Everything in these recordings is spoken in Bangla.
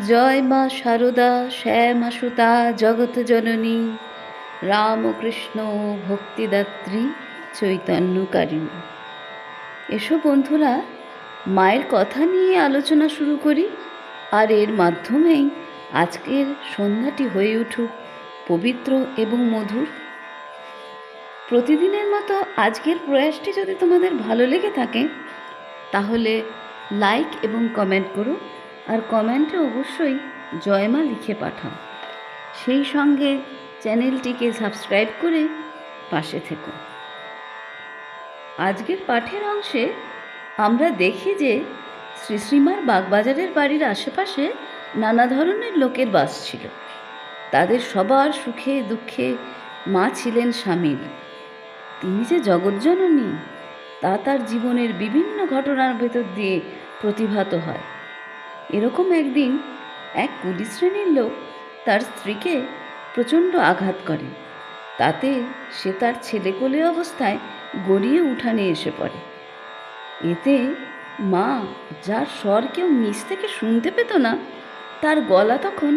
জয় মা শারদা শ্যামা সুতা জগৎ জননী রামকৃষ্ণ ভক্তিদাত্রী চৈতন্যকারিণী। এসো বন্ধুরা, মায়ের কথা নিয়ে আলোচনা শুরু করি, আর এর মাধ্যমেই আজকের সন্ধ্যাটি হয়ে উঠুক পবিত্র এবং মধুর। প্রতিদিনের মতো আজকের প্রয়াসটি যদি তোমাদের ভালো লেগে থাকে তাহলে লাইক এবং কমেন্ট করো, আর কমেন্টে অবশ্যই জয়মা লিখে পাঠাও। সেই সঙ্গে চ্যানেলটিকে সাবস্ক্রাইব করে পাশে থেকো। আজকের পাঠের অংশে আমরা দেখি যে শ্রীশ্রীমার বাগবাজারের বাড়ির আশেপাশে নানা ধরনের লোকের বাস ছিল। তাদের সবার সুখে দুঃখে মা ছিলেন সামিল। তিনি যে জগৎজননী তা তার জীবনের বিভিন্ন ঘটনার ভেতর দিয়ে প্রতিভাত হয়। এরকম একদিন এক কুলি শ্রেণীর লোক তার স্ত্রীকে প্রচণ্ড আঘাত করে। তাতে সে তার ছেলেকোলে অবস্থায় গড়িয়ে উঠানে এসে পড়ে। এতে মা, যার স্বর কেউ নিচ থেকে শুনতে পেত না, তার গলা তখন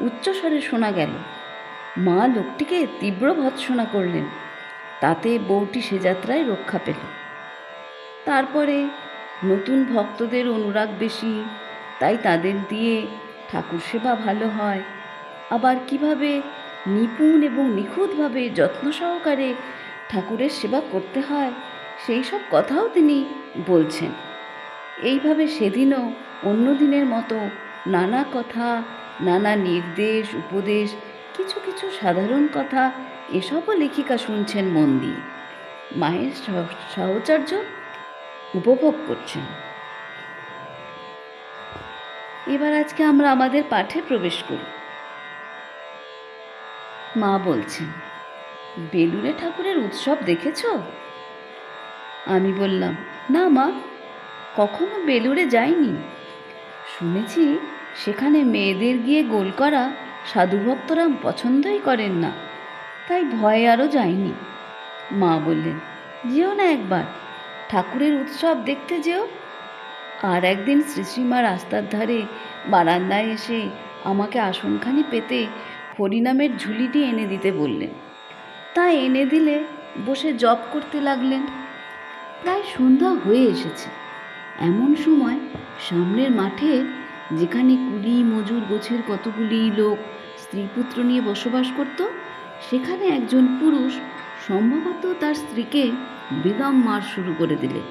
উচ্চস্বরে শোনা গেল। মা লোকটিকে তীব্র ভৎসনা করলেন। তাতে বউটি সে যাত্রায় রক্ষা পেল। তারপরে নতুন ভক্তদের অনুরাগ বেশি, তাই তাদের দিয়ে ঠাকুর সেবা ভালো হয়। আবার কিভাবে নিপুণ এবং নিখুঁতভাবে যত্ন সহকারে ঠাকুরের সেবা করতে হয় সেই সব কথাও তিনি বলছেন। এইভাবে সেদিনও অন্য দিনের মতো নানা কথা, নানা নির্দেশ উপদেশ, কিছু কিছু সাধারণ কথা এসবও লেখিকা শুনছেন মন দিয়ে। মায়ের সাহচর্য উপভোগ করছেন। এবার আজকে আমরা আমাদের পাঠে প্রবেশ করি। মা বলছেন, বেলুড়ে ঠাকুরের উৎসব দেখেছ? আমি বললাম, না মা, কখনো বেলুড়ে যাইনি। শুনেছি সেখানে মেয়েদের গিয়ে গোল করা সাধুভক্তরা পছন্দই করেন না, তাই ভয়ে আরও যাইনি। মা বললেন, যেও না একবার, ঠাকুরের উৎসব দেখতে যেও। আর একদিন শ্রীশ্রীমা রাস্তার ধারে বারান্দায় এসে আমাকে আসনখানি পেতে হরিনামের ঝুলিটি এনে দিতে বললেন। তা এনে দিলে বসে জপ করতে লাগলেন। প্রায় সন্ধ্যা হয়ে এসেছে। এমন সময় সামনের মাঠে, যেখানে কুলি মজুর গোছের কতগুলি লোক স্ত্রীপুত্র নিয়ে বসবাস করত, সেখানে একজন পুরুষ সম্ভবত তার স্ত্রীকে বেদম মার শুরু করে দিলে।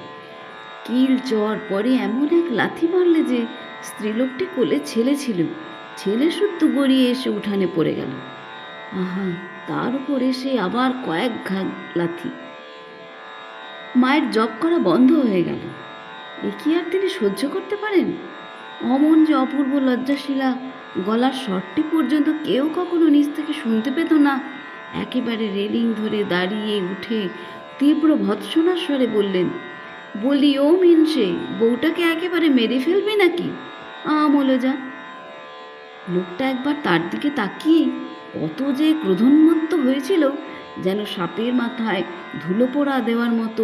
কিল চর পরে এমন এক লাথি মারলে যে স্ত্রীলোকটি কোলে ছেলে ছিল, ছেলে শুদ্ধ গড়িয়ে এসে উঠানে পড়ে গেল। আহা, তার উপর এসে আবার কয়েক লাথি। মায়ের জপ করা বন্ধ হয়ে গেল। এ কি আর তিনি সহ্য করতে পারেন? অমন যে অপূর্ব লজ্জাশীলা গলার স্বরটি পর্যন্ত কেউ কখনো নিচ থেকে শুনতে পেত না, একেবারে রেলিং ধরে দাঁড়িয়ে উঠে তীব্র ভৎসনার স্বরে বললেন, বলি ও মিনসে, বউটাকে একেবারে মেরে ফেলবি নাকি? আমলো যা। লোকটা একবার তার দিকে তাকিয়ে কত যে ক্রোধোন্মত্ত হয়েছিল, যেন সাপের মাথায় ধুলো পোড়া দেওয়ার মতো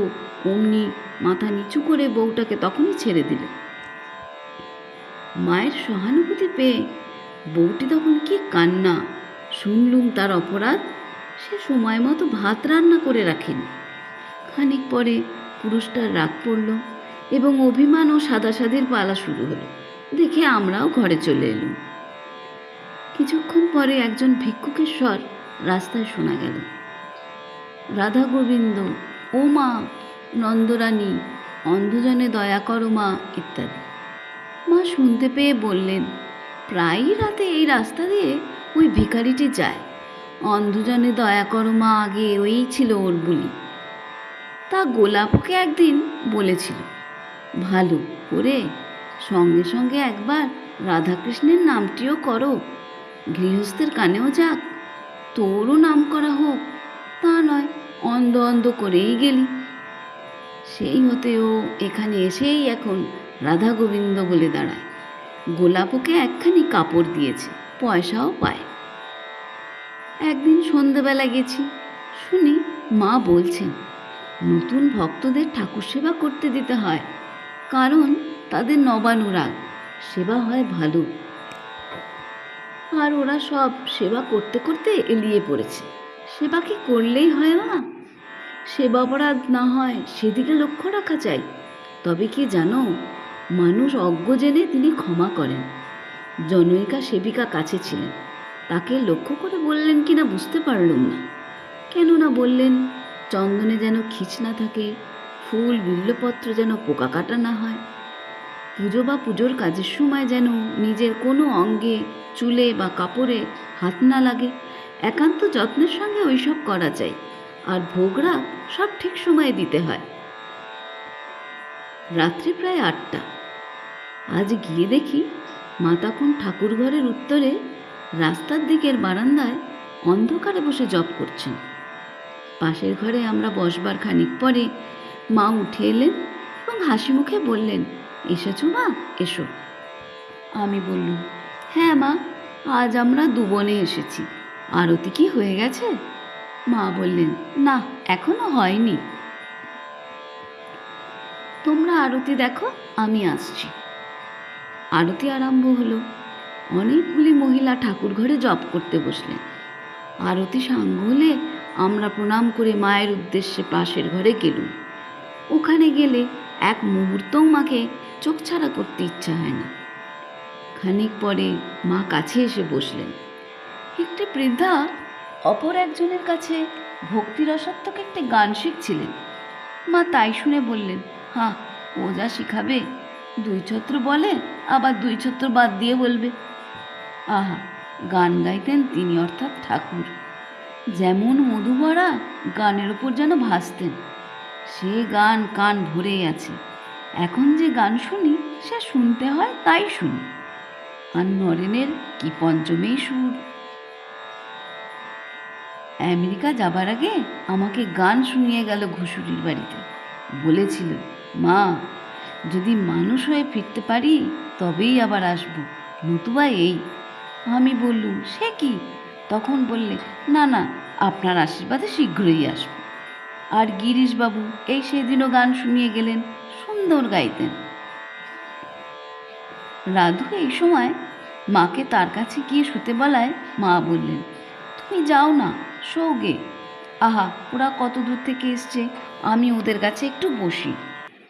অমনি মাথা নিচু করে বউটাকে তখনই ছেড়ে দিল। মায়ের সহানুভূতি পেয়ে বউটি তখন কি কান্না! শুনলুম তার অপরাধ, সে সময় মতো ভাত রান্না করে রাখেনি। খানিক পরে পুরুষটার রাগ পড়ল এবং অভিমান ও সাদাসাদির পালা শুরু হলো। দেখে আমরাও ঘরে চলে এলুম। কিছুক্ষণ পরে একজন ভিক্ষুকের স্বর রাস্তায় শোনা গেল, রাধা গোবিন্দ, ও মা, নন্দরানী, অন্ধজনে দয়া করো মা, ইত্যাদি। মা শুনতে পেয়ে বললেন, প্রায়ই রাতে এই রাস্তা দিয়ে ওই ভিখারিটি যায়। অন্ধজনে দয়া করো মা আগে ওই ছিল ওর বুলি। তা গোলাপকে একদিন বলেছিল, ভালো করে সঙ্গে সঙ্গে একবার রাধাকৃষ্ণের নামটিও করো, গৃহস্থের কানেও যাক, তোরও নাম করা হোক। তা নয়, অন্ধ অন্ধ করেই গেলি। সেই হতে ও এখানে এসেই এখন রাধা গোবিন্দ বলে দাঁড়ায়। গোলাপকে একখানি কাপড় দিয়েছে, পয়সাও পায়। একদিন সন্ধ্যেবেলা গেছি, শুনি মা বলছেন, নতুন ভক্তদের ঠাকুর সেবা করতে দিতে হয়, কারণ তাদের নবানুরাগ, সেবা হয় ভালো। আর ওরা সব সেবা করতে করতে এলিয়ে পড়েছে। সেবা কি করলেই হয় না? সেবা অপরাধ না হয় সেদিকে লক্ষ্য রাখা চাই। তবে কি জানো, মানুষ অজ্ঞ জেনে তিনি ক্ষমা করেন। জনৈকা সেবিকা কাছে ছিলেন, তাকে লক্ষ্য করে বললেন কিনা বুঝতে পারলুম না। কেননা বললেন, চন্দনে যেন খিচ না থাকে, ফুল বিল্লপত্র যেন পোকা কাটা না হয়, পুজো বা পুজোর কাজের সময় যেন নিজের কোনো অঙ্গে, চুলে বা কাপড়ে হাত না লাগে। একান্ত যত্নের সঙ্গে ওইসব করা চাই। আর ভোগরাগ সব ঠিক সময়ে দিতে হয়। রাত্রি প্রায় 8টা। আজ গিয়ে দেখি মা তখন ঠাকুর ঘরের উত্তরে রাস্তার দিকের বারান্দায় অন্ধকারে বসে জপ করছেন। পাশের ঘরে আমরা বসবার খানিক পরে মা উঠে এলেন এবং হাসি মুখে বললেন, এসেছো মা, এসো। আমি বললুম, হ্যাঁ মা, আজ আমরা দুবনে এসেছি। আরতি কি হয়ে গেছে? মা বললেন, না, এখনো হয়নি। তোমরা আরতি দেখো, আমি আসছি। আরতি আরম্ভ হলো। অনেকগুলি মহিলা ঠাকুর ঘরে জপ করতে বসলেন। আরতি সাঙ্গ হলে আমরা প্রণাম করে মায়ের উদ্দেশ্যে পাশের ঘরে গেলুম। ওখানে গেলে এক মুহূর্তও মাকে চোখ ছাড়া করতে ইচ্ছা হয় না। খানিক পরে মা কাছে এসে বসলেন। একটি বৃদ্ধা অপর একজনের কাছে ভক্তিরসাত্মক একটি গান শিখছিলেন। মা তাই শুনে বললেন, হ্যাঁ, ও যা শিখাবে, 2 ছত্র বলে আবার 2 ছত্র বাদ দিয়ে বলবে। আহা, গান গাইতেন তিনি, অর্থাৎ ঠাকুর। যেমন মধুবরা গানের ওপর যেন ভাসতেন। সে গান কান ভরেই আছে। এখন যে গান শুনি সে শুনতে হয় তাই শুনি। আর নরেনের কি পঞ্চমেই সুর। আমেরিকা যাবার আগে আমাকে গান শুনিয়ে গেল ঘুষুরির বাড়িতে। বলেছিল, মা, যদি মানুষ হয়ে ফিরতে পারি তবেই আবার আসবো, নতুবা এই। আমি বললুম, সে কি? তখন বললে, না না, আপনার আশীর্বাদে শীঘ্রই আসবো। আর গিরিশবাবু এই সেদিনও গান শুনিয়ে গেলেন, সুন্দর গাইতেন। রাধু এই সময় মাকে তার কাছে গিয়ে শুতে বলায় মা বললেন, তুমি যাও না, শোগে। আহা, ওরা কত দূর থেকে এসছে, আমি ওদের কাছে একটু বসি।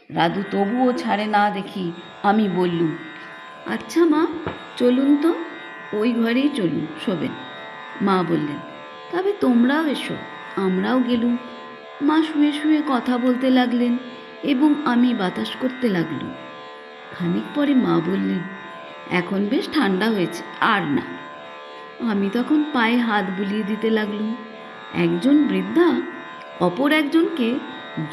রাধু তবুও ছাড়ে না দেখি আমি বললুম, আচ্ছা মা, চলুন তো, ওই ঘরেই চলুন, শোবেন। মা বললেন, তবে তোমরাও এসো। আমরাও গেলুম। মা শুয়ে শুয়ে কথা বলতে লাগলেন এবং আমি বাতাস করতে লাগলুম। খানিক পরে মা বললেন, এখন বেশ ঠান্ডা হয়েছে, আর না। আমি তখন পায়ে হাত বুলিয়ে দিতে লাগলুম। একজন বৃদ্ধা অপর একজনকে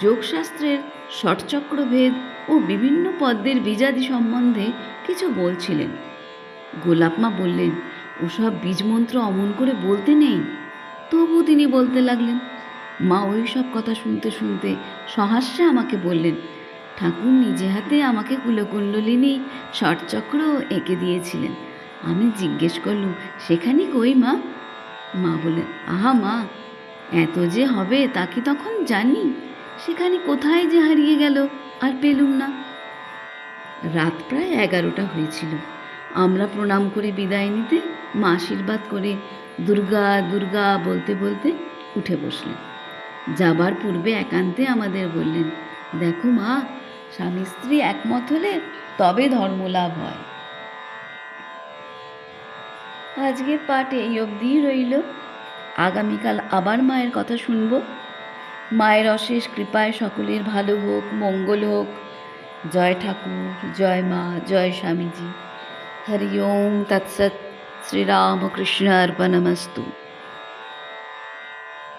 যোগশাস্ত্রের ষটচক্রভেদ ও বিভিন্ন পদ্মের বীজাদি সম্বন্ধে কিছু বলছিলেন। গোলাপমা বললেন, ওসব বীজমন্ত্র অমন করে বলতে নেই। তবু তিনি বলতে লাগলেন। মা ওই সব কথা শুনতে শুনতে সহাস্যে আমাকে বললেন, ঠাকুর নিজে হাতে আমাকে কুলকুণ্ডলিনী ষটচক্র এঁকে দিয়েছিলেন। আমি জিজ্ঞেস করলুম, সেখানে কই মা? মা বললেন, আহা মা, এত যে হবে তা কি তখন জানি? সেখানে কোথায় যে হারিয়ে গেল, আর পেলুম না। রাত প্রায় 11টা হয়েছিল। আমরা প্রণাম করে বিদায় নিতে মা আশীর্বাদ করে দুর্গা দুর্গা বলতে বলতে উঠে বসলেন। যাবার পূর্বে একান্তে আমাদের বললেন, দেখো মা, স্বামী স্ত্রী একমত হলে তবে ধর্মলাভ হয়। আজকের পাঠ এই অবধিই রইল। আগামীকাল আবার মায়ের কথা শুনব। মায়ের অশেষ কৃপায় সকলের ভালো হোক, মঙ্গল হোক। জয় ঠাকুর, জয় মা, জয় স্বামীজি। হরি ওম তৎসৎ। শ্রীরামকৃষ্ণ অর্পণমস্তু।